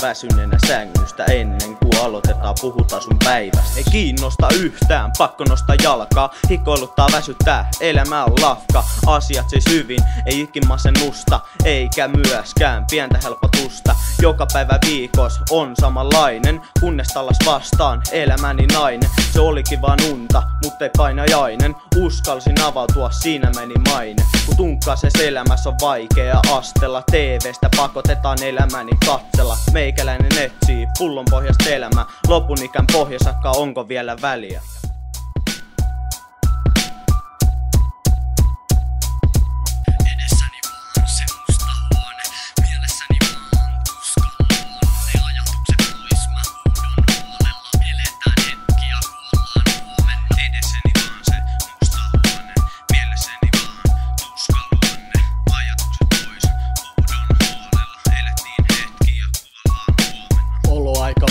väsyneenä sängystä ennen kuin aloitetaan puhutaan sun päivästä. Ei kiinnosta yhtään, pakko nostaa jalkaa, hikoiluttaa väsyttää, elämä on lafka. Asiat siis hyvin, ei ikin masennusta, eikä myöskään pientä helpotusta. Joka päivä viikos on samanlainen, kunnes tallas vastaan elämäni nainen. Se olikin vaan unta, mutta ei painajainen. Uskalsin avautua, siinä meni maine. Kun tunkkaisessa elämässä on vaikea astella, TVstä pakotetaan elämäni katsella. Meikäläinen etsii pullon pohjasta elämää, lopun ikään pohjasakka onko vielä väliä.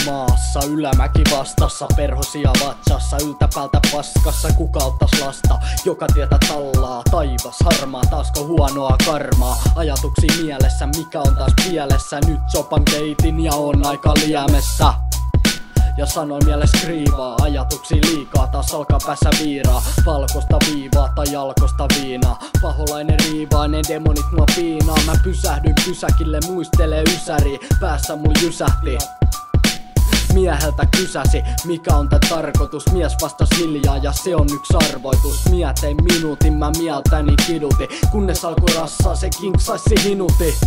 Maassa, ylämäki vastassa, perhosia vatsassa, yltäpäältä paskassa, kuka ottas lasta, joka tietä tallaa, taivas harmaa, taasko huonoa karmaa, ajatuksia mielessä, mikä on taas pielessä, nyt sopan keitin ja on aika liemessä. Ja sanoin mielessä kriivaa, ajatuksia liikaa, taas alkaa päässä viiraa. Valkosta viivaa tai jalkosta viinaa, paholainen riivainen, demonit mua piinaa. Mä pysähdyin pysäkille, muistelee ysäri, päässä mul jysähti. Mieheltä kysäsi, mikä on tää tarkoitus. Mies vastas hiljaa ja se on yks arvoitus. Mietin minuutin, mä mieltäni kiduti, kunnes alkoi rassaa, se kinksasi hinuti.